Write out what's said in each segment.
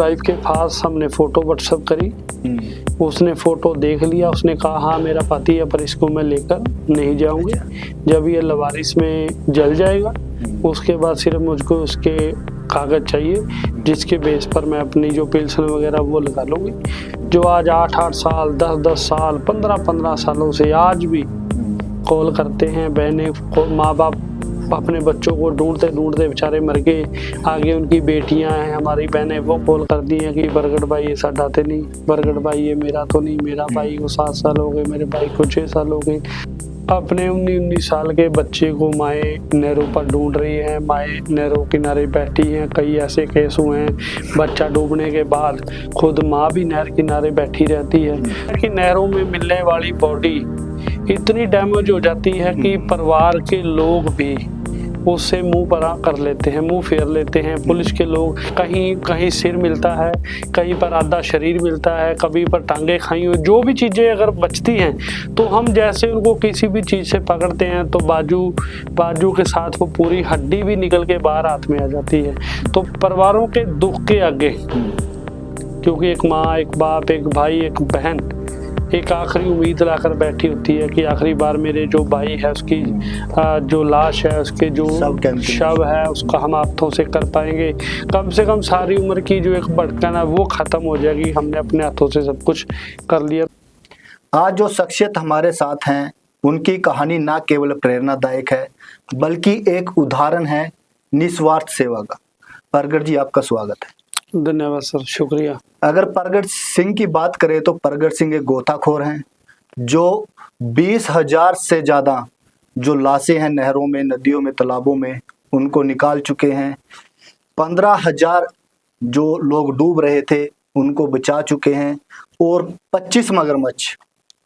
Wife के पास हमने photo WhatsApp करी। उसने फ़ोटो देख लिया, उसने कहा हाँ मेरा पति है, पर इसको मैं लेकर नहीं जाऊंगी। जब ये लवारिस में जल जाएगा उसके बाद सिर्फ मुझको उसके कागज़ चाहिए, जिसके बेस पर मैं अपनी जो पेंशन वगैरह वो लगा लूँगी। जो आज 8-8 साल 10-10 साल 15-15 सालों से आज भी कॉल करते हैं, बहनें माँ बाप अपने बच्चों को ढूंढते ढूंढते बेचारे मर गए। आगे उनकी बेटियां हैं, हमारी बहनें, वो कॉल करती हैं कि बरगढ़ भाई ये साढ़ाते नहीं, बरगढ़ भाई ये मेरा तो नहीं, मेरा भाई को 7 साल हो गए, मेरे भाई को 6 साल हो गए। अपने 19-19 साल के बच्चे को माएँ नहरों पर ढूंढ रही हैं, माएँ नहरों किनारे बैठी हैं। कई ऐसे केस हुए हैं बच्चा डूबने के बाद खुद माँ भी नहर किनारे बैठी रहती है कि नहरों में मिलने वाली बॉडी इतनी डैमेज हो जाती है कि परिवार के लोग भी उससे मुंह परा कर लेते हैं, मुंह फेर लेते हैं। पुलिस के लोग कहीं कहीं सिर मिलता है, कहीं पर आधा शरीर मिलता है, कभी पर टांगे खाई हुई, जो भी चीज़ें अगर बचती हैं तो हम जैसे उनको किसी भी चीज़ से पकड़ते हैं तो बाजू के साथ वो पूरी हड्डी भी निकल के बाहर हाथ में आ जाती है। तो परिवारों के दुख के आगे, क्योंकि एक माँ, एक बाप, एक भाई, एक बहन एक आखिरी उम्मीद लाकर बैठी होती है कि आखिरी बार मेरे जो भाई है उसकी जो लाश है, उसके जो शव है उसका हम हाथों से कर पाएंगे। कम से कम सारी उम्र की जो एक भटकन है वो ख़त्म हो जाएगी, हमने अपने हाथों से सब कुछ कर लिया। आज जो शख्सियत हमारे साथ हैं उनकी कहानी ना केवल प्रेरणादायक है बल्कि एक उदाहरण है निस्वार्थ सेवा का। परगट जी, आपका स्वागत है। धन्यवाद सर, शुक्रिया। अगर परगट सिंह की बात करें तो परगट सिंह एक गोताखोर हैं जो 20,000 से ज़्यादा जो लाशें हैं नहरों में, नदियों में, तालाबों में, उनको निकाल चुके हैं। 15,000 जो लोग डूब रहे थे उनको बचा चुके हैं और 25 मगरमच्छ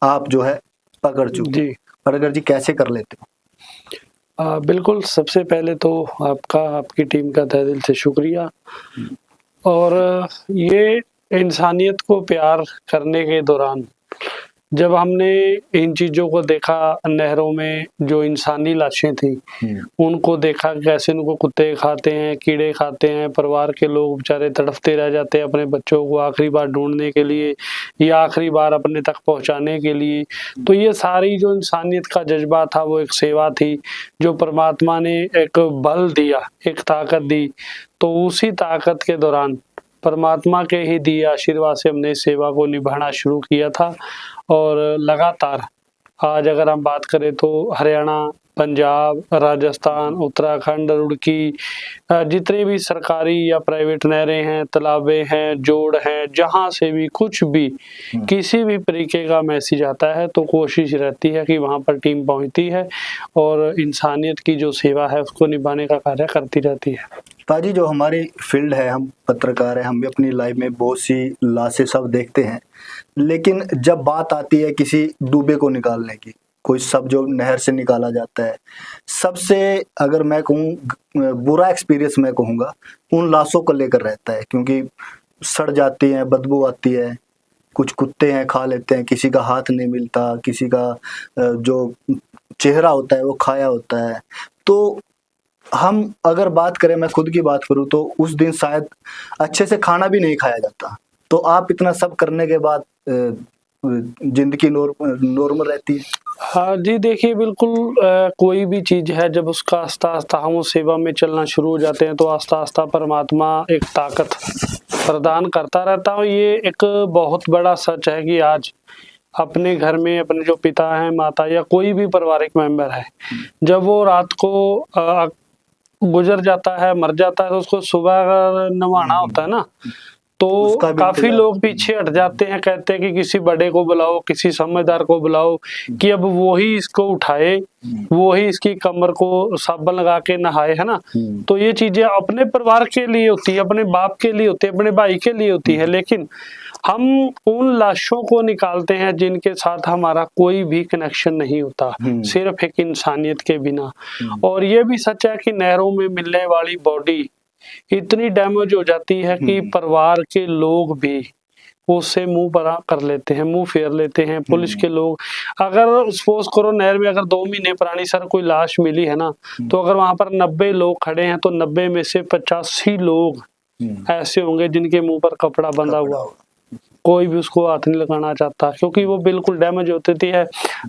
आप जो है पकड़ चुके हैं। परगट जी, कैसे कर लेते हो? बिल्कुल, सबसे पहले तो आपकी टीम का तहे दिल से शुक्रिया। और ये इंसानियत को प्यार करने के दौरान जब हमने इन चीज़ों को देखा, नहरों में जो इंसानी लाशें थी उनको देखा कैसे उनको कुत्ते खाते हैं, कीड़े खाते हैं, परिवार के लोग बेचारे तड़पते रह जाते हैं अपने बच्चों को आखिरी बार ढूंढने के लिए या आखिरी बार अपने तक पहुंचाने के लिए। तो ये सारी जो इंसानियत का जज्बा था वो एक सेवा थी जो परमात्मा ने एक बल दिया, एक ताकत दी। तो उसी ताकत के दौरान परमात्मा के ही दिए आशीर्वाद से हमने सेवा को निभाना शुरू किया था। और लगातार आज अगर हम बात करें तो हरियाणा, पंजाब, राजस्थान, उत्तराखंड, रुड़की, जितने भी सरकारी या प्राइवेट नहरें हैं, तालाबें हैं, जोड़ हैं, जहाँ से भी कुछ भी किसी भी तरीके का मैसेज आता है तो कोशिश रहती है कि वहाँ पर टीम पहुँचती है और इंसानियत की जो सेवा है उसको निभाने का कार्य करती रहती है। पाजी, जो हमारी फील्ड है, हम पत्रकार हैं, हम भी अपनी लाइफ में बहुत सी लाशें सब देखते हैं, लेकिन जब बात आती है किसी डूबे को निकालने की, कोई सब जो नहर से निकाला जाता है, सबसे अगर मैं कहूँ बुरा एक्सपीरियंस मैं कहूँगा उन लाशों को लेकर रहता है, क्योंकि सड़ जाती हैं, बदबू आती है, कुछ कुत्ते हैं खा लेते हैं, किसी का हाथ नहीं मिलता, किसी का जो चेहरा होता है वो खाया होता है। तो हम अगर बात करें, मैं खुद की बात करूं तो उस दिन शायद अच्छे से खाना भी नहीं खाया जाता। तो आप इतना सब करने के बाद जिंदगी नॉर्मल रहती है? हाँ जी, देखिए बिल्कुल, कोई भी चीज़ है जब उसका आस्ता आस्ता हम उस सेवा में चलना शुरू हो जाते हैं तो आस्ता आस्ता परमात्मा एक ताकत प्रदान करता रहता है। ये एक बहुत बड़ा सच है कि आज अपने घर में अपने जो पिता हैं, माता या कोई भी पारिवारिक मेंबर है, जब वो रात को गुजर जाता है, मर जाता है, तो उसको सुबह नवाना होता है ना, तो काफी लोग पीछे हट जाते हैं, कहते हैं कि किसी बड़े को बुलाओ, किसी समझदार को बुलाओ कि अब वो ही इसको उठाए, वो ही इसकी कमर को साबुन लगा के नहाए, है ना। तो ये चीजें अपने परिवार के लिए होती है, अपने बाप के लिए होती है, अपने भाई के लिए होती है, लेकिन हम उन लाशों को निकालते हैं जिनके साथ हमारा कोई भी कनेक्शन नहीं होता, सिर्फ एक इंसानियत के बिना। और ये भी सच है कि नहरों में मिलने वाली बॉडी इतनी डैमेज हो जाती है कि परिवार के लोग भी उससे मुंह परा कर लेते हैं, मुंह फेर लेते हैं। पुलिस के लोग, अगर सपोज करो नहर में अगर 2 महीने पुरानी सर कोई लाश मिली है ना, तो अगर वहां पर 90 लोग खड़े हैं तो 90 में से 85 लोग ऐसे होंगे जिनके मुंह पर कपड़ा बंधा हुआ, कोई भी उसको हाथ नहीं लगाना चाहता, क्योंकि वो बिल्कुल डैमेज होती है।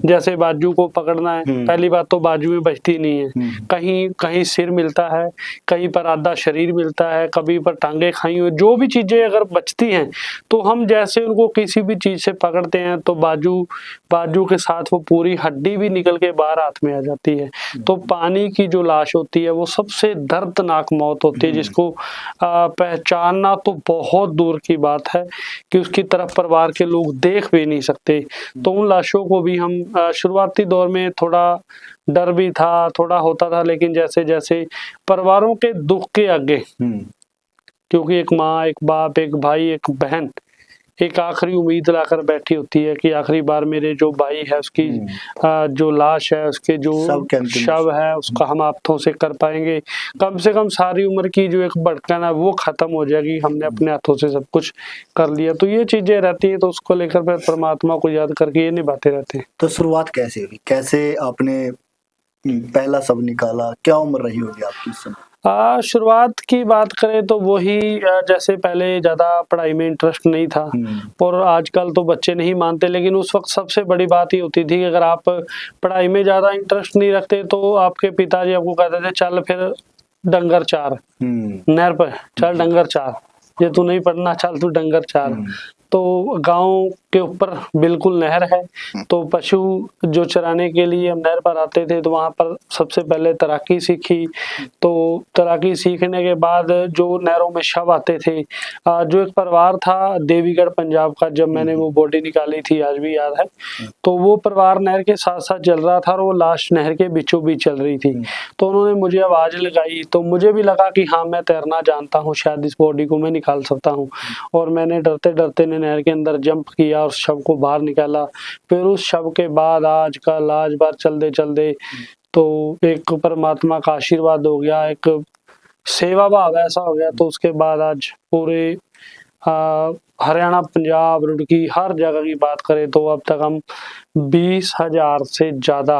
जैसे बाजू को पकड़ना है, पहली बात तो बाजू में बचती नहीं है, कहीं कहीं सिर मिलता है, कहीं पर आधा शरीर मिलता है, कभी पर टांगे खाई हुई, जो भी चीजें अगर बचती हैं तो हम जैसे उनको किसी भी चीज से पकड़ते हैं तो बाजू के साथ वो पूरी हड्डी भी निकल के बाहर हाथ में आ जाती है। तो पानी की जो लाश होती है वो सबसे दर्दनाक मौत होती है, जिसको पहचानना तो बहुत दूर की बात है कि उसकी तरफ परिवार के लोग देख भी नहीं सकते। तो उन लाशों को भी हम शुरुआती दौर में थोड़ा डर भी था, थोड़ा होता था, लेकिन जैसे जैसे परिवारों के दुख के आगे, क्योंकि एक माँ, एक बाप, एक भाई, एक बहन एक आखिरी उम्मीद लाकर बैठी होती है कि आखिरी बार मेरे जो भाई है उसकी जो लाश है, उसके जो शव है उसका हम हाथों से कर पाएंगे, कम से कम सारी उम्र की जो एक भटकन है वो खत्म हो जाएगी, हमने अपने हाथों से सब कुछ कर लिया। तो ये चीजें रहती है, तो उसको लेकर फिर परमात्मा को याद करके ये निभाते रहते हैं। तो शुरुआत कैसे हुई, कैसे आपने पहला सब निकाला, क्या उम्र रही होगी आपकी इस समय? शुरुआत की बात करें तो वही, जैसे पहले ज्यादा पढ़ाई में इंटरेस्ट नहीं था, और आजकल तो बच्चे नहीं मानते, लेकिन उस वक्त सबसे बड़ी बात ही होती थी कि अगर आप पढ़ाई में ज्यादा इंटरेस्ट नहीं रखते तो आपके पिताजी आपको कहते थे चल फिर डंगर चार, नहर पर चल डंगर चार, ये तू नहीं पढ़ना चल तू डंगर चार। तो गांव के ऊपर बिल्कुल नहर है, तो पशु जो चराने के लिए हम नहर पर आते थे, तो वहां पर सबसे पहले तैराकी सीखी। तो तैराकी सीखने के बाद जो नहरों में शव आते थे, जो एक परिवार था देवीगढ़ पंजाब का, जब मैंने वो बॉडी निकाली थी आज भी याद है, तो वो परिवार नहर के साथ साथ चल रहा था और वो लाश नहर के बीचों बीच चल रही थी। तो उन्होंने मुझे आवाज लगाई, तो मुझे भी लगा कि हाँ मैं तैरना जानता हूँ, शायद इस बॉडी को मैं निकाल सकता हूँ, और मैंने डरते डरते नहर के अंदर जंप किया और शव को बाहर निकाला। फिर उस शव के बाद आज बार चलते चलते तो एक परमात्मा का आशीर्वाद हो गया, एक सेवा भाव ऐसा हो गया, तो उसके बाद आज पूरे हरियाणा, पंजाब, रुड़की हर जगह की बात करें तो अब तक हम 20,000 से ज्यादा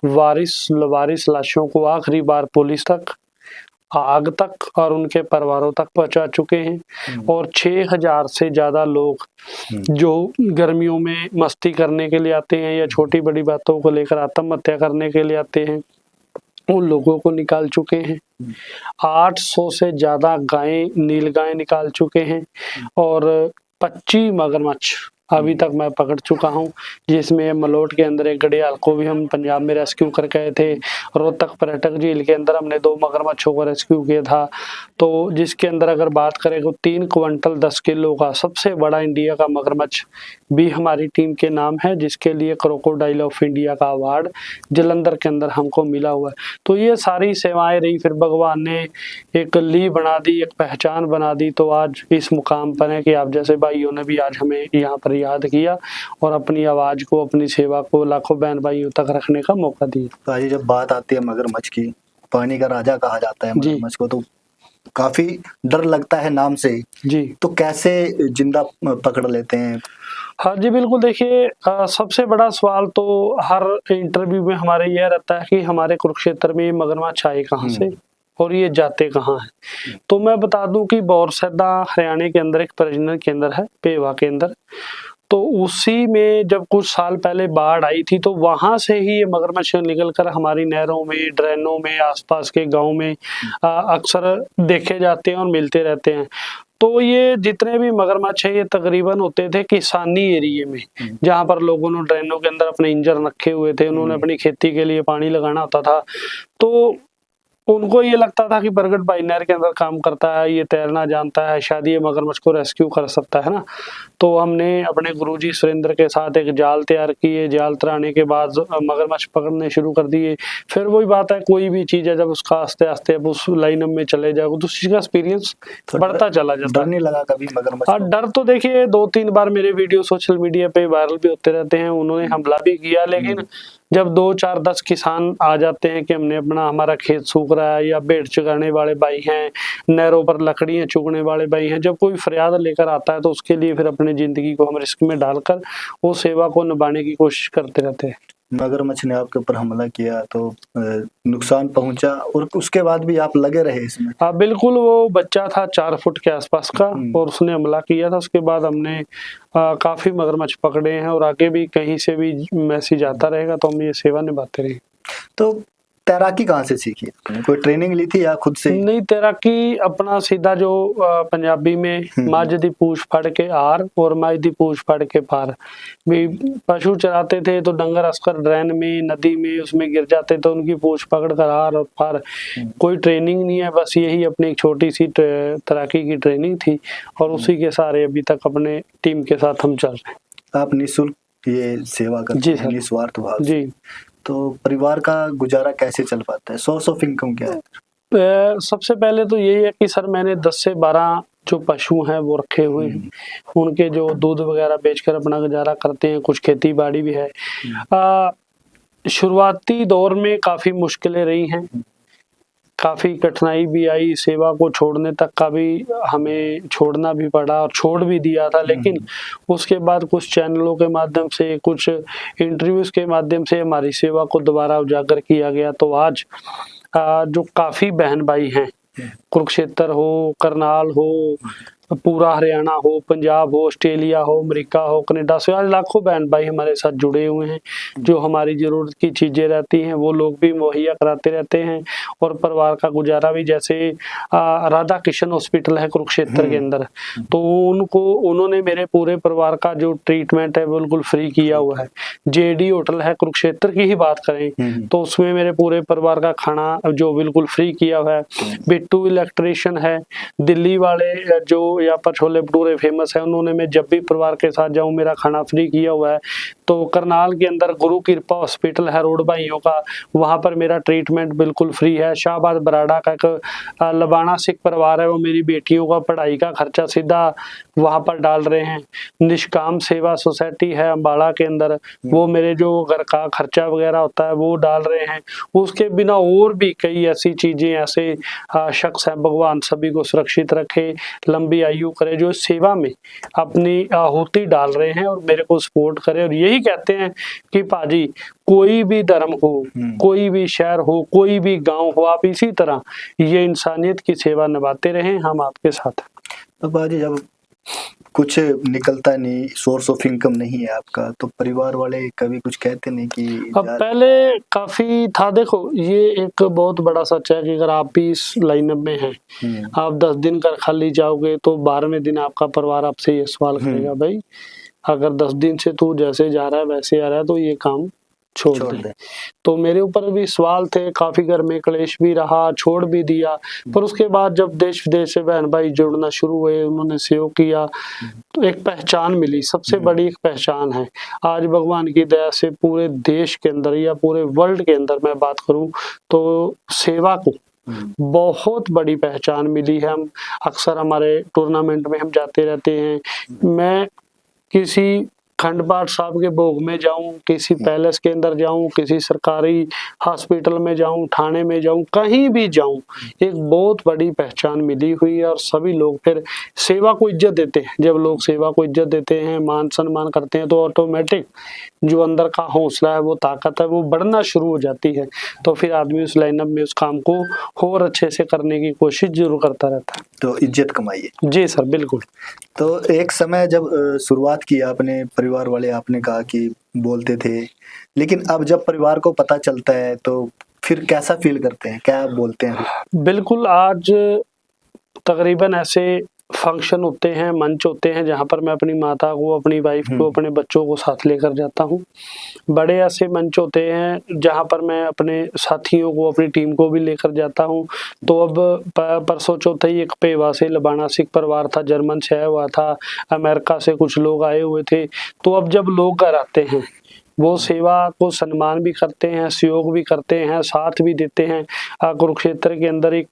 वारिस लाशों को आखिरी बार पुलिस तक, आग तक और उनके परिवारों तक पहुंचा चुके हैं। और 6,000 से ज्यादा लोग जो गर्मियों में मस्ती करने के लिए आते हैं या छोटी बड़ी बातों को लेकर आत्महत्या करने के लिए आते हैं, उन लोगों को निकाल चुके हैं। 800 से ज्यादा नील गाय निकाल चुके हैं, और 25 मगरमच्छ अभी तक मैं पकड़ चुका हूं, जिसमें मलोट के अंदर एक घड़ियाल को भी हम पंजाब में रेस्क्यू करके आए थे। रोहतक पर्यटक झील के अंदर हमने 2 मगरमच्छों को रेस्क्यू किया था, तो जिसके अंदर अगर बात करें तो 3 क्विंटल 10 किलो का सबसे बड़ा इंडिया का मगरमच्छ भी हमारी टीम के नाम है, जिसके लिए क्रोकोडाइल ऑफ इंडिया का अवार्ड जलंधर के अंदर हमको मिला हुआ है। तो ये सारी सेवाएं रही, फिर भगवान ने एक ली बना दी, एक पहचान बना दी, तो आज इस मुकाम पर है कि आप जैसे भाइयों ने भी आज हमें यहाँ पर याद किया और अपनी आवाज को, अपनी सेवा को लाखों बहन भाइयों तक रखने का मौका दिया। तो आज जब बात आती है मगरमच्छ की, पानी का राजा कहा जाता है मगरमच्छ को, तो काफी डर लगता है नाम से जी। तो कैसे जिंदा पकड़ लेते हैं? हाँ जी बिल्कुल, देखिए सबसे बड़ा सवाल तो हर इंटरव्यू में हमारे यह रहता है कि हमारे कुरुक्षेत्र में मगरमच्छ आए कहाँ से और ये जाते कहाँ हैं। तो मैं बता दूं कि बौरसैदा हरियाणा के अंदर एक प्रजनन केंद्र है, पेवा के अंदर, तो उसी में जब कुछ साल पहले बाढ़ आई थी तो वहां से ही ये मगरमच्छ निकलकर हमारी नहरों में, ड्रेनों में, आसपास के गांव में अक्सर देखे जाते हैं और मिलते रहते हैं। तो ये जितने भी मगरमच्छ है ये तकरीबन होते थे किसानी एरिया में, जहां पर लोगों ने ड्रेनों के अंदर अपने इंजन रखे हुए थे, उन्होंने अपनी खेती के लिए पानी लगाना होता था, तो उनको ये लगता था कि प्रगट भाई नहर के अंदर काम करता है, ये तैरना जानता है, शायद ये मगरमच्छ को रेस्क्यू कर सकता है ना। तो हमने अपने गुरुजी सुरेंद्र के साथ एक जाल तैयार किए, जाल तैराने के बाद मगरमच्छ पकड़ने शुरू कर दिए। फिर वही बात है, कोई भी चीज है जब उसका आस्ते आस्ते अब उस लाइन में चले जाओ तो उसका एक्सपीरियंस बढ़ता चला जाता है। डर नहीं लगा कभी मगरमच्छ? हाँ, डर तो देखिए 2-3 बार मेरे वीडियो सोशल मीडिया पे वायरल भी होते रहते हैं, उन्होंने हमला भी किया, लेकिन जब 2, 4, 10 किसान आ जाते हैं कि हमने हमारा खेत सूख रहा है, या भेड़ चुगाने वाले भाई हैं, नहरों पर लकड़ियां चुगने वाले भाई हैं, जब कोई फरियाद लेकर आता है तो उसके लिए फिर अपनी जिंदगी को हम रिस्क में डालकर वो सेवा को निभाने की कोशिश करते रहते हैं। मगरमच्छ ने आपके ऊपर हमला किया तो नुकसान पहुंचा, और उसके बाद भी आप लगे रहे इसमें। हाँ बिल्कुल, वो बच्चा था 4 फुट के आसपास का और उसने हमला किया था। उसके बाद हमने काफी मगरमच्छ पकड़े हैं और आगे भी कहीं से भी मैसेज आता रहेगा तो हम ये सेवा निभाते रहेंगे। तो तैराकी कहाँ से सीखी आपने? कोई ट्रेनिंग ली थी या खुद से? नहीं, तैराकी अपना सीधा जो पंजाबी में मझ दी पूछ फाड़ के आर और मझ दी पूछ फाड़ के पार। भी पशु चराते थे तो डंगर अस्कर ड्रेन में, नदी में उसमें गिर जाते तो उनकी पूछ पकड़ कर आर और पार। कोई ट्रेनिंग नहीं है, बस यही अपनी एक छोटी सी तैराकी की ट्रेनिंग थी और उसी के सहारे अभी तक अपने टीम के साथ हम चल रहे हैं। आप निःशुल्क ये सेवा करते हैं निस्वार्थ भाव से। जी। तो परिवार का गुजारा कैसे चल पाता है? सोर्स ऑफ इनकम क्या है? सबसे पहले तो यही है कि सर मैंने 10 से 12 जो पशु हैं वो रखे हुए हैं, उनके जो दूध वगैरह बेचकर अपना गुजारा करते हैं। कुछ खेती बाड़ी भी है। शुरुआती दौर में काफी मुश्किलें रही हैं, काफी कठिनाई भी आई, सेवा को छोड़ने तक का भी हमें छोड़ना भी पड़ा और छोड़ भी दिया था। लेकिन उसके बाद कुछ चैनलों के माध्यम से, कुछ इंटरव्यूज के माध्यम से हमारी सेवा को दोबारा उजागर किया गया। तो आज जो काफी बहन भाई हैं, कुरुक्षेत्र हो, करनाल हो, पूरा हरियाणा हो, पंजाब हो, ऑस्ट्रेलिया हो, अमेरिका हो, कनाडा से आज लाखों बहन भाई हमारे साथ जुड़े हुए हैं। जो हमारी जरूरत की चीजें रहती हैं वो लोग भी मुहैया कराते रहते हैं और परिवार का गुजारा भी। जैसे राधा किशन हॉस्पिटल है कुरुक्षेत्र के अंदर, तो उन्होंने मेरे पूरे परिवार का जो ट्रीटमेंट है बिल्कुल फ्री किया हुआ है। जेडी होटल है कुरुक्षेत्र की ही बात करें तो उसमें मेरे पूरे परिवार का खाना जो बिल्कुल फ्री किया हुआ है। बिट्टू इलेक्ट्रिशियन है दिल्ली वाले, जो यहाँ पर छोले भटूरे फेमस है, उन्होंने मैं जब भी परिवार के साथ जाऊं मेरा खाना फ्री किया हुआ है। तो करनाल के अंदर गुरु कृपा हॉस्पिटल है रोड भाइयों का, वहां पर मेरा ट्रीटमेंट बिल्कुल फ्री है। शाहबाद बराड़ा का एक लबाना सिख परिवार है, वो मेरी बेटियों का पढ़ाई का खर्चा सीधा वहां पर डाल रहे हैं। निष्काम सेवा सोसाइटी है अम्बाला के अंदर, वो मेरे जो घर का खर्चा वगैरह होता है वो डाल रहे हैं। उसके बिना और भी कई ऐसी चीजें, ऐसे शख्स हैं, भगवान सभी को सुरक्षित रखे, लंबी आयु करे, जो सेवा में अपनी आहुति डाल रहे हैं और मेरे को सपोर्ट करे। और यही कहते हैं कि पाजी कोई भी धर्म हो, कोई भी शहर हो, कोई भी गांव हो, आप इसी तरह ये इंसानियत की सेवा निभाते रहें, हम आपके साथ हैं। तो पाजी जब कुछ निकलता नहीं, सोर्स ऑफ इनकम नहीं है आपका, तो परिवार वाले कभी कुछ कहते नहीं कि अब पहले काफी था। देखो ये एक बहुत बड़ा सच है कि अगर आप भी इस लाइनअप में हैं, आप 10 दिन कर खाली जाओगे तो 12वें दिन आपका परिवार आपसे ये सवाल करेगा, भाई अगर 10 दिन से तू जैसे जा रहा है वैसे आ रहा है तो ये काम छोड़ दे। तो मेरे ऊपर भी सवाल थे, काफी घर में क्लेश भी रहा, छोड़ भी दिया। पर उसके बाद जब देश विदेश से बहन भाई जुड़ना शुरू हुए, उन्होंने सहयोग किया तो एक पहचान मिली, सबसे बड़ी एक पहचान है। आज भगवान की दया से पूरे देश के अंदर या पूरे वर्ल्ड के अंदर मैं बात करूं तो सेवा को बहुत बड़ी पहचान मिली है। हम अक्सर हमारे टूर्नामेंट में हम जाते रहते हैं, मैं किसी खंड पाठ साहब के भोग में जाऊं, किसी पैलेस के अंदर जाऊं, किसी सरकारी हॉस्पिटल में जाऊं, थाने में जाऊं, कहीं भी जाऊं, एक बहुत बड़ी पहचान मिली हुई है। और सभी लोग फिर सेवा को इज्जत देते हैं। जब लोग सेवा को इज्जत देते हैं, मान सम्मान करते हैं, तो ऑटोमेटिक जो अंदर का हौसला है, वो ताकत है, वो बढ़ना शुरू हो जाती है। तो फिर आदमी उस लाइनअप में उस काम को और अच्छे से करने की कोशिश जरूर करता रहता है। तो इज्जत कमाइए। जी सर, बिल्कुल। तो एक समय जब शुरुआत की आपने, परिवार वाले आपने कहा कि बोलते थे, लेकिन अब जब परिवार को पता चलता है तो फिर कैसा फील करते हैं, क्या बोलते हैं? बिल्कुल, आज तकरीबन ऐसे फंक्शन होते हैं, मंच होते हैं जहां पर मैं अपनी माता को, अपनी वाइफ को, अपने बच्चों को साथ लेकर जाता हूं। बड़े ऐसे मंच होते हैं जहां पर मैं अपने साथियों को, अपनी टीम को भी लेकर जाता हूं। तो अब परसों चौथे ही एक पेवा से लबाना सिख परिवार था, जर्मन से आया हुआ था, अमेरिका से कुछ लोग आए हुए थे। तो अब जब लोग घर आते हैं, वो सेवा को सम्मान भी करते हैं, सहयोग भी करते हैं, साथ भी देते हैं। कुरुक्षेत्र के अंदर एक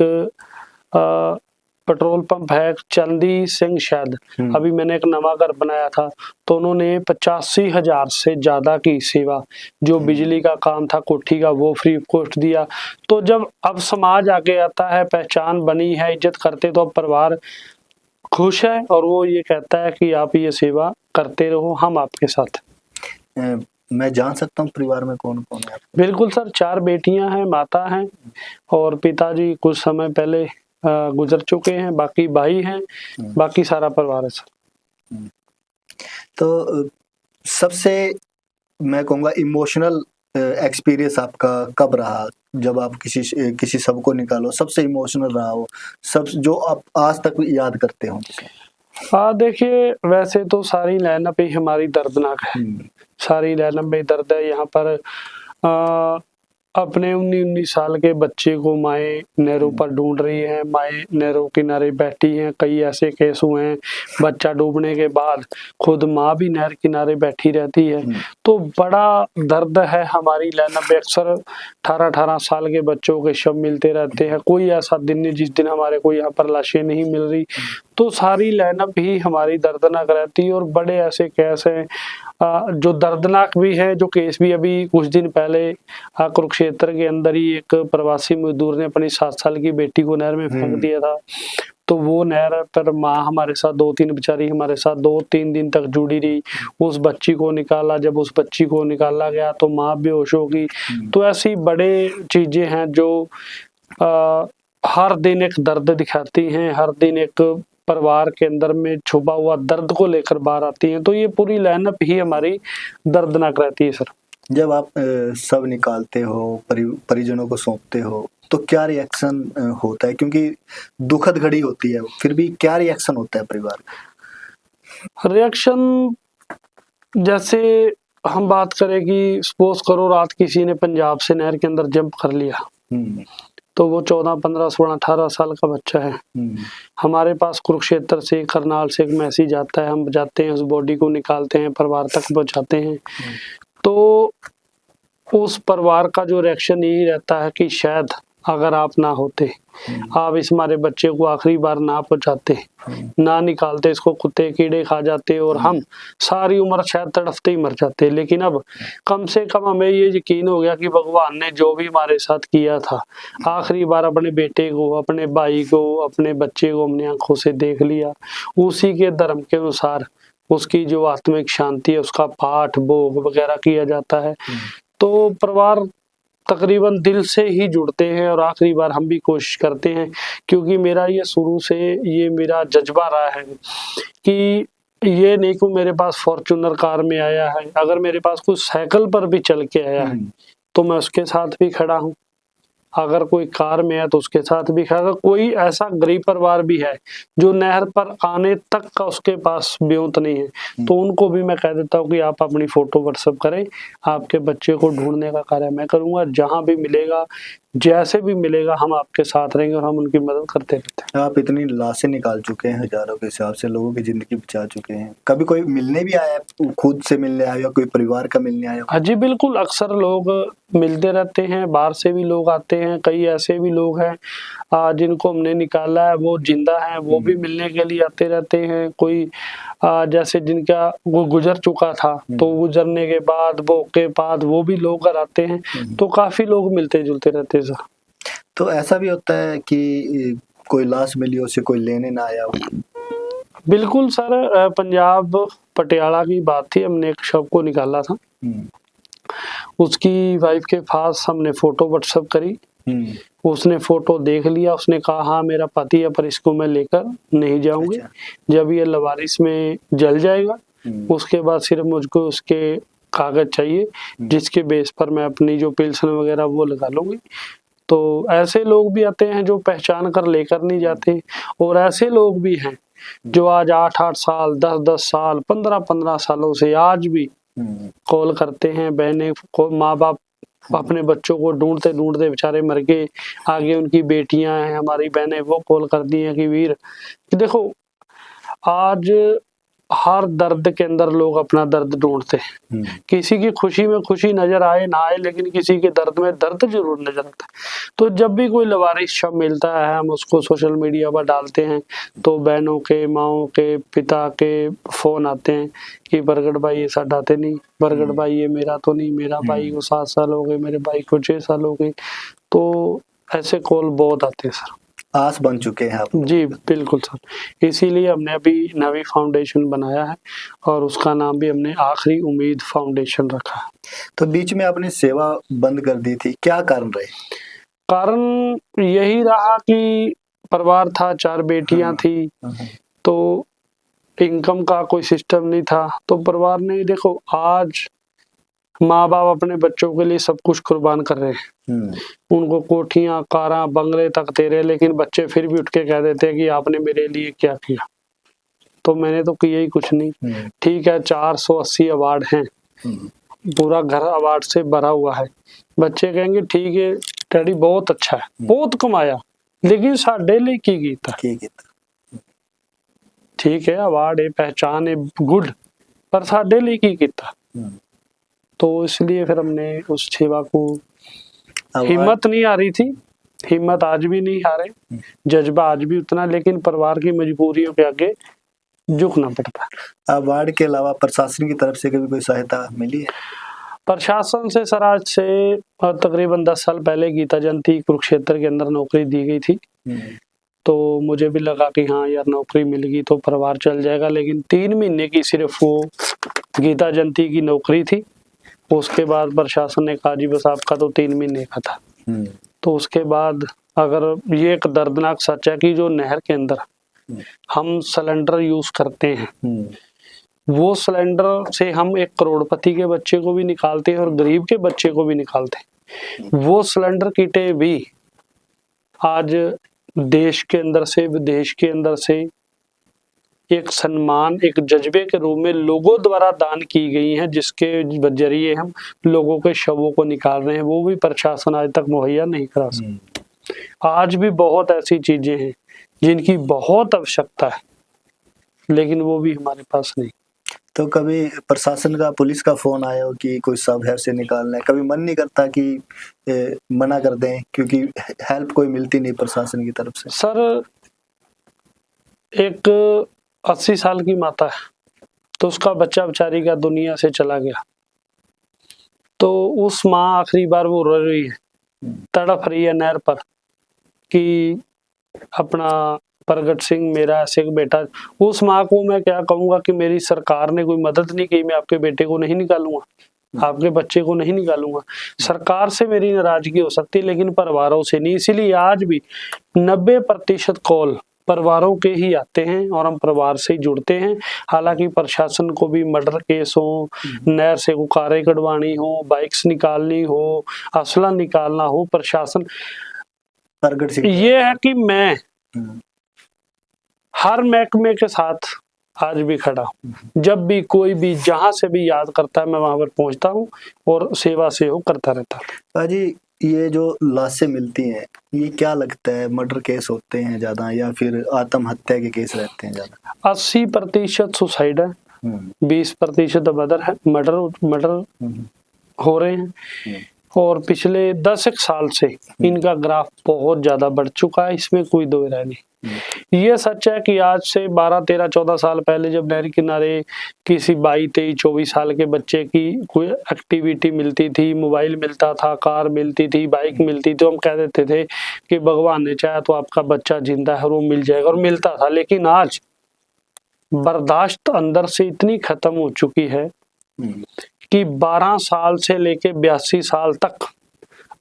पेट्रोल पंप है, चंदी सिंह शायद, अभी मैंने एक नवा घर बनाया था, तो उन्होंने 85,000 से ज्यादा की सेवा, जो बिजली का काम था, कोठी का, वो फ्री कॉस्ट दिया। तो जब अब समाज आगे आता है, पहचान बनी है, इज्जत करते, तो अब परिवार खुश है और वो ये कहता है कि आप ये सेवा करते रहो, हम आपके साथ। मैं जान सकता हूँ परिवार में कौन कौन है? बिल्कुल सर, 4 बेटियां हैं, माता हैं और पिताजी कुछ समय पहले गुजर चुके हैं, बाकी भाई हैं, बाकी सारा परिवार है सर। तो सबसे मैं कहूँगा इमोशनल एक्सपीरियंस आपका कब रहा, जब आप किसी शव को निकालो, सबसे इमोशनल रहा हो, सब जो आप आज तक याद करते हो? देखिए, वैसे तो सारी लाइनअप ही हमारी दर्दनाक है, सारी लाइनअप में दर्द है। यहाँ पर अपने 19-19 साल के बच्चे को माए नहरों पर ढूंढ रही है, माए नहरों किनारे बैठी हैं। कई ऐसे केस हुए हैं, बच्चा डूबने के बाद खुद माँ भी नहर किनारे बैठी रहती है। तो बड़ा दर्द है हमारी लाइनअप में। अक्सर 18-18 साल के बच्चों के शव मिलते रहते हैं। कोई ऐसा दिन नहीं जिस दिन हमारे को यहाँ पर लाशें नहीं मिल रही। तो सारी लाइनअप ही हमारी दर्दनाक रहती है और बड़े ऐसे केस हैं जो दर्दनाक भी है। जो केस भी अभी कुछ दिन पहले कुरुक्षेत्र के अंदर ही एक प्रवासी मजदूर ने अपनी 7 साल की बेटी को नहर में फेंक दिया था। तो वो नहर पर माँ हमारे साथ 2-3 बेचारी हमारे साथ 2-3 दिन तक जुड़ी रही। उस बच्ची को निकाला, जब उस बच्ची को निकाला गया तो माँ बेहोश हो गई। तो ऐसी बड़े चीजें हैं जो हर दिन एक दर्द दिखाती हैं, हर दिन एक परिवार के अंदर में छुपा हुआ दर्द को लेकर बाहर आती हैं। तो ये पूरी लाइनअप ही हमारी दर्दनाक रहती है सर। जब आप शव निकालते हो, परिजनों को सौंपते हो, तो क्या रिएक्शन होता है? क्योंकि दुखद घड़ी होती है, फिर भी क्या रिएक्शन होता है परिवार का? रिएक्शन जैसे हम बात करें कि सपोज करो रात किसी ने पंजाब से नहर के अंदर जंप कर लिया, तो वो 14, 15, 16, 18 साल का बच्चा है। हमारे पास कुरुक्षेत्र से, करनाल से एक मैसेज आता है, हम जाते हैं, उस बॉडी को निकालते हैं, परिवार तक पहुंचाते हैं। तो उस परिवार का जो रिएक्शन यही रहता है कि शायद अगर आप ना होते, आप इस हमारे बच्चे को आखिरी बार ना पहुंचाते, ना निकालते, इसको कुत्ते कीड़े खा जाते और हम सारी उम्र शायद तड़फते ही मर जाते। लेकिन अब कम से कम हमें ये यकीन हो गया कि भगवान ने जो भी हमारे साथ किया था, आखिरी बार अपने बेटे को, अपने भाई को, अपने बच्चे को हमने आंखों से देख लिया। उसी के धर्म के अनुसार उसकी जो आत्मिक शांति है, उसका पाठ भोग वगैरह किया जाता है। तो परिवार तकरीबन दिल से ही जुड़ते हैं और आखिरी बार हम भी कोशिश करते हैं, क्योंकि मेरा ये शुरू से ये मेरा जज्बा रहा है कि ये नहीं कि मेरे पास फॉर्च्यूनर कार में आया है, अगर मेरे पास कुछ साइकिल पर भी चल के आया है तो मैं उसके साथ भी खड़ा हूँ। अगर कोई कार में है तो उसके साथ भी खड़ा। अगर कोई ऐसा गरीब परिवार भी है जो नहर पर आने तक का उसके पास ब्योंत नहीं है, तो उनको भी मैं कह देता हूँ कि आप अपनी फोटो व्हाट्सएप करें, आपके बच्चे को ढूंढने का कार्य मैं करूंगा। जहां भी मिलेगा, जैसे भी मिलेगा, हम आपके साथ रहेंगे और हम उनकी मदद करते रहते हैं। आप इतनी लाशें निकाल चुके हैं, हजारों के हिसाब से लोगों की जिंदगी बचा चुके हैं, कभी कोई मिलने भी आया, खुद से मिलने आया, कोई परिवार का मिलने आया? हाँ जी बिल्कुल, अक्सर लोग मिलते रहते हैं, बाहर से भी लोग आते हैं। कई ऐसे भी लोग हैं जिनको हमने निकाला है, वो जिंदा हैं, वो भी मिलने के लिए आते रहते हैं। कोई जैसे जिनका वो गुजर चुका था, तो गुजरने के बाद वो भी लोग घर आते हैं। तो काफी लोग मिलते जुलते रहते हैं सर। तो ऐसा भी होता है कि कोई लाश मिली हो, उसे कोई लेने ना आया हो? बिल्कुल सर, पंजाब पटियाला की बात थी, हमने एक शव को निकाला था। उसकी वाइफ के पास हमने फोटो व्हाट्सएप करी, उसने फोटो देख लिया, उसने कहा हाँ मेरा पति है, पर इसको मैं लेकर नहीं जाऊंगी। जब ये लवारिस में जल जाएगा उसके बाद सिर्फ मुझको उसके कागज चाहिए, जिसके बेस पर मैं अपनी जो पेंशन वगैरह वो लगा लूंगी। तो ऐसे लोग भी आते हैं जो पहचान कर लेकर नहीं जाते, और ऐसे लोग भी हैं जो आज 8-8 साल, 10-10 साल, 15-15 सालों से आज भी कॉल करते हैं। बहनें को, माँ बाप अपने बच्चों को ढूंढते ढूंढते बेचारे मर गए, आगे उनकी बेटियां हैं, हमारी बहनें, वो कॉल करती हैं कि वीर, कि देखो आज हर दर्द के अंदर लोग अपना दर्द ढूंढते हैं। किसी की खुशी में खुशी नजर आए ना आए, लेकिन किसी के दर्द में दर्द जरूर नजर आता है। तो जब भी कोई लवारिस शव मिलता है, हम उसको सोशल मीडिया पर डालते हैं, तो बहनों के, माओं के, पिता के फोन आते हैं कि बरगड़ भाई ये साडा ते नहीं, बरगड़ भाई ये मेरा तो नहीं, मेरा भाई को 7 साल हो गए, मेरे भाई को 6 साल हो गए। तो ऐसे कॉल बहुत आते हैं सर। आस बन चुके हैं आप। जी बिल्कुल सर, इसीलिए हमने अभी नवी फाउंडेशन बनाया है और उसका नाम भी हमने आखिरी उम्मीद फाउंडेशन रखा है। तो बीच में आपने सेवा बंद कर दी थी, क्या कारण रहे? कारण यही रहा कि परिवार था, 4 बेटियां थी, तो इनकम का कोई सिस्टम नहीं था, तो परिवार ने देखो आज माँ बाप अपने बच्चों के लिए सब कुछ कुर्बान कर रहे हैं, उनको कोठियां कारां बंगले तक दे रहे, लेकिन बच्चे फिर भी उठ के कह देते हैं कि आपने मेरे लिए क्या किया। तो मैंने तो किया ही कुछ नहीं। ठीक है 480 अवार्ड हैं, पूरा घर अवार्ड से भरा हुआ है, बच्चे कहेंगे ठीक है डैडी बहुत अच्छा है, बहुत कमाया, लेकिन साडे लिए की कीता। ठीक है अवार्ड है, पहचान है, गुड, पर साडे लिए की कीता। तो इसलिए फिर हमने उस सेवा को, हिम्मत नहीं आ रही थी, हिम्मत आज भी नहीं आ रहे, जज्बा आज भी उतना, लेकिन परिवार की मजबूरियों के आगे झुकना पड़ता है। अवार्ड के अलावा प्रशासन की तरफ से कभी कोई सहायता मिली है? प्रशासन से सर आज से तकरीबन 10 साल पहले गीता जयंती कुरुक्षेत्र के अंदर नौकरी दी गई थी, तो मुझे भी लगा कि हाँ यार नौकरी मिल गई तो परिवार चल जाएगा, लेकिन 3 महीने की सिर्फ वो गीता जयंती की नौकरी थी। उसके बाद प्रशासन ने कहा जी बस आपका तो 3 महीने का था। तो उसके बाद अगर ये एक दर्दनाक सच है कि जो नहर के अंदर हम सिलेंडर यूज करते हैं, वो सिलेंडर से हम एक करोड़पति के बच्चे को भी निकालते हैं और गरीब के बच्चे को भी निकालते हैं। वो सिलेंडर किटें भी आज देश के अंदर से विदेश के अंदर से एक सम्मान, एक जज्बे के रूप में लोगों द्वारा दान की गई हैं, जिसके जरिए हम लोगों के शवों को निकाल रहे हैं, वो भी प्रशासन आज तक मुहैया नहीं करा सकता। आज भी बहुत ऐसी चीजें हैं जिनकी बहुत आवश्यकता है, लेकिन वो भी हमारे पास नहीं। तो कभी प्रशासन का, पुलिस का फोन आया हो कि कोई सब है से निकालना है? कभी मन नहीं करता कि मना कर दें, क्योंकि हेल्प कोई मिलती नहीं प्रशासन की तरफ से? सर एक 80 साल की माता है, तो उसका बच्चा बेचारी का दुनिया से चला गया, तो उस माँ आखिरी बार वो रो रही है, तड़प रही है नहर पर कि अपना प्रगट सिंह मेरा ऐसे एक बेटा। उस माँ को मैं क्या कहूँगा कि मेरी सरकार ने कोई मदद नहीं की, मैं आपके बेटे को नहीं निकालूंगा, आपके बच्चे को नहीं निकालूंगा। सरकार से मेरी नाराजगी हो सकती है, लेकिन परिवारों से नहीं। इसीलिए आज भी 90% कॉल परिवारों के ही आते हैं और हम परिवार से ही जुड़ते हैं। हालांकि प्रशासन को भी मर्डर केस हो, नहर से को कारें कटवानी हो, बाइक्स निकालनी हो, असला निकालना हो, प्रशासन प्रगट सिंह ये है कि मैं हर महकमे के साथ आज भी खड़ा हूँ। जब भी कोई भी जहां से भी याद करता है मैं वहां पर पहुंचता हूँ और सेवा से हो करता रहता हूँ। जी ये जो लाशें मिलती हैं, ये क्या लगता है, मर्डर केस होते हैं ज्यादा या फिर आत्महत्या के केस रहते हैं ज्यादा? 80% सुसाइड है, 20% मर्डर हो रहे हैं, और पिछले 10 साल से इनका ग्राफ बहुत ज्यादा बढ़ चुका है, इसमें कोई दो राय नहीं। ये सच है कि आज से 12, 13, 14 साल पहले जब नहर किनारे किसी 22, 23, 24 साल के बच्चे की कोई एक्टिविटी मिलती थी, मोबाइल मिलता था, कार मिलती थी, बाइक मिलती थी, तो हम कह देते थे कि भगवान ने चाहा तो आपका बच्चा जिंदा है और वो मिल जाएगा, और मिलता था। लेकिन आज बर्दाश्त अंदर से इतनी खत्म हो चुकी है कि 12 साल से लेके 82 साल तक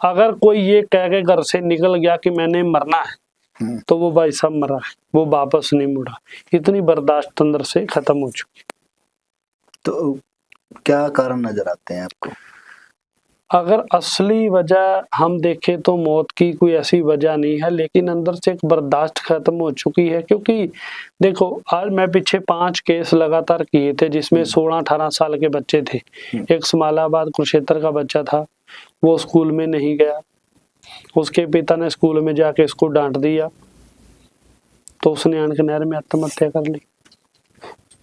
अगर कोई ये कह के घर से निकल गया कि मैंने मरना है, तो वो भाई साहब मरा है, वो वापस नहीं मुड़ा। इतनी बर्दाश्त अंदर से खत्म हो चुकी। तो क्या कारण नजर आते हैं आपको? अगर असली वजह हम देखें तो मौत की कोई ऐसी वजह नहीं है, लेकिन अंदर से एक बर्दाश्त खत्म हो चुकी है। क्योंकि देखो आज मैं पीछे 5 केस लगातार किए थे जिसमें 16-18 साल के बच्चे थे। एक समालाबाद कुरुक्षेत्र का बच्चा था, वो स्कूल में नहीं गया, उसके पिता ने स्कूल में जाके इसको डांट दिया, तो उसने आन के नहर में आत्महत्या कर ली।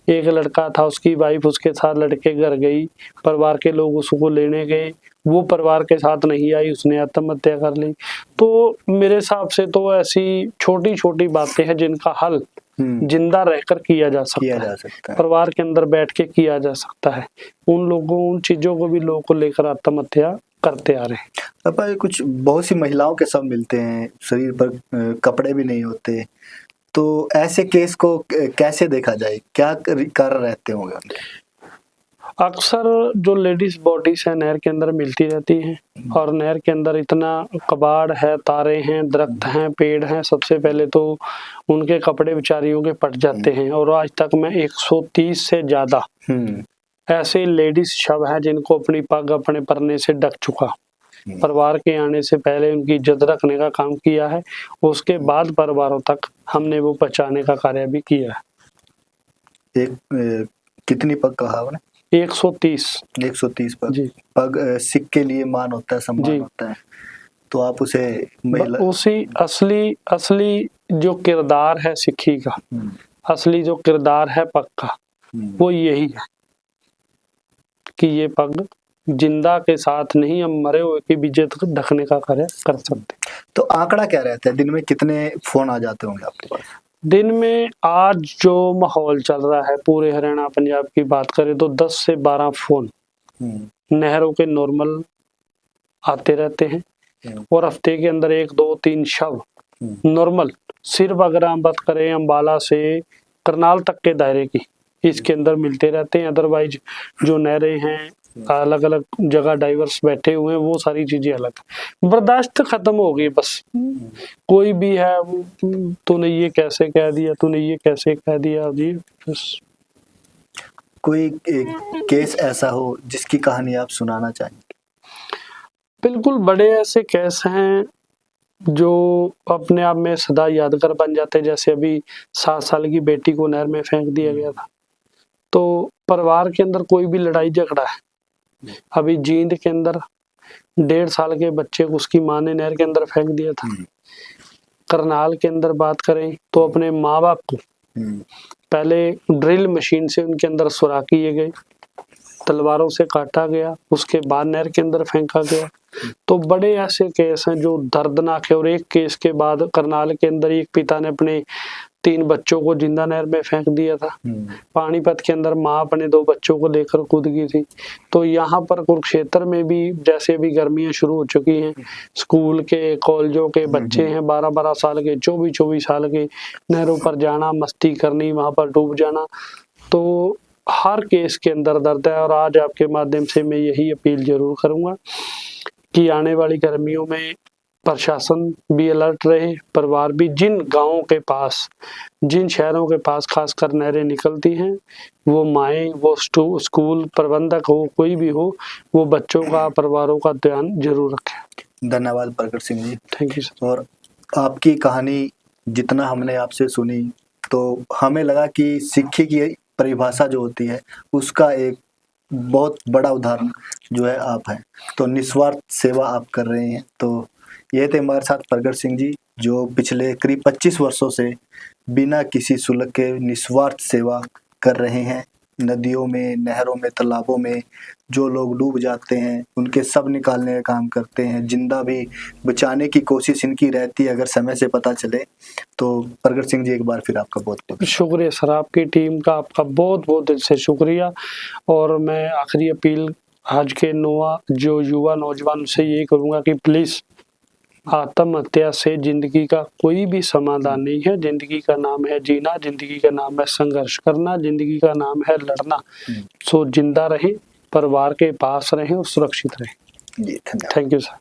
एक लड़का था, उसकी वाइफ उसके साथ लड़के घर गई, परिवार के लोग उसको लेने गए, वो परिवार के साथ नहीं आई, उसने आत्महत्या कर ली। तो मेरे हिसाब से तो ऐसी छोटी छोटी बातें हैं जिनका हल जिंदा रहकर किया जा सकता है, परिवार के अंदर बैठ के किया जा सकता है। उन चीजों को भी लोगों को लेकर आत्महत्या करते आ रहे हैं। पापा कुछ बहुत सी महिलाओं के सब मिलते हैं, शरीर पर कपड़े भी नहीं होते, तो ऐसे केस को कैसे देखा जाए, क्या कारण रहते होंगे उनके? अक्सर जो लेडीज बॉडीज है नहर के अंदर मिलती रहती हैं और नहर के अंदर इतना कबाड़ है, तारे हैं, दरख्त हैं, पेड़ हैं, सबसे पहले तो उनके कपड़े बेचारियों के पट जाते हैं। और आज तक मैं 130 से ज्यादा ऐसे लेडीज शव हैं जिनको अपनी पग अपने परने से ढक चुका। परिवार के आने से पहले उनकी इज्जत रखने का काम किया है, उसके बाद परिवारों तक हमने वो पहुंचाने का कार्य भी किया है। कितनी पग कहा आपने? 130 पग जी। पग सिख के लिए मान होता है, सम्मान होता है, तो आप उसे महिला उसी असली जो किरदार है सिक्खी का, असली जो किरदार है पग का, वो यही है कि ये पग जिंदा के साथ नहीं, हम मरे हुए की इज्जत ढकने का कार्य कर सकते। तो आंकड़ा क्या रहता है, दिन में कितने फोन आ जाते होंगे आपके पास? दिन में आज जो माहौल चल रहा है पूरे हरियाणा पंजाब की बात करें तो 10 से 12 फोन नहरों के नॉर्मल आते रहते हैं और हफ्ते के अंदर 1, 2, 3 शव नॉर्मल, सिर्फ अगर हम बात करें अंबाला से करनाल तक के दायरे की, इसके अंदर मिलते रहते हैं। अदरवाइज जो नहरें हैं अलग अलग जगह डाइवर्स बैठे हुए हैं, वो सारी चीजें अलग। बर्दाश्त खत्म हो गई बस। कोई भी है तूने ये कैसे कह दिया, तूने ये कैसे कह दिया जी, बस। कोई केस ऐसा हो जिसकी कहानी आप सुनाना चाहेंगे? बिल्कुल, बड़े ऐसे केस हैं जो अपने आप में सदा यादगार बन जाते हैं। जैसे अभी 7 साल की बेटी को नहर में फेंक दिया गया था, तो परिवार के अंदर कोई भी लड़ाई झगड़ा है। अभी जींद के अंदर 1.5 साल के बच्चे को उसकी माँ ने नहर के अंदर फेंक दिया था। करनाल के अंदर बात करें तो अपने माँ बाप को पहले ड्रिल मशीन से उनके अंदर सुराख किए गए, तलवारों से काटा गया, उसके बाद नहर के अंदर फेंका गया। तो बड़े ऐसे केस हैं जो दर्दनाक है। और एक केस के बाद करनाल के अंदर एक पिता ने अपने 3 बच्चों को जिंदा नहर में फेंक दिया था। पानीपत के अंदर माँ अपने 2 बच्चों को लेकर कूद गई थी। तो यहाँ पर कुरुक्षेत्र में भी जैसे अभी गर्मियां शुरू हो चुकी हैं, स्कूल के कॉलेजों के बच्चे हैं 12-12 साल के, 24-24 साल के, नहरों पर जाना, मस्ती करनी, वहां पर डूब जाना। तो हर केस के अंदर दर्द है। और आज आपके माध्यम से मैं यही अपील जरूर करूंगा कि आने वाली गर्मियों में प्रशासन भी अलर्ट रहे, परिवार भी। जिन गांवों के पास, जिन शहरों के पास खासकर नहरें निकलती हैं, वो माएँ, वो स्कूल प्रबंधक हो, कोई भी हो, वो बच्चों का, परिवारों का ध्यान जरूर रखें। धन्यवाद Prakat Singh ji. Thank you sir. और आपकी कहानी जितना हमने आपसे सुनी तो हमें लगा कि सिक्खी की परिभाषा जो होती है उसका एक बहुत बड़ा उदाहरण जो है आप हैं। तो निस्वार्थ सेवा आप कर रहे हैं। तो ये थे हमारे साथ प्रकट सिंह जी, जो पिछले करीब 25 वर्षों से बिना किसी शुल्क के निस्वार्थ सेवा कर रहे हैं। नदियों में, नहरों में, तालाबों में जो लोग डूब जाते हैं उनके सब निकालने का काम करते हैं। जिंदा भी बचाने की कोशिश इनकी रहती है अगर समय से पता चले। तो प्रकट सिंह जी, एक बार फिर आपका बहुत बहुत शुक्रिया सर, आपकी टीम का आपका बहुत बहुत दिल से शुक्रिया। और मैं आखिरी अपील आज के जो युवा नौजवान से यही करूँगा कि प्लीज़, आत्महत्या से जिंदगी का कोई भी समाधान नहीं है। जिंदगी का नाम है जीना, जिंदगी का नाम है संघर्ष करना, जिंदगी का नाम है लड़ना। सो जिंदा रहें, परिवार के पास रहें और सुरक्षित रहें। जी, धन्यवाद। Thank you sir.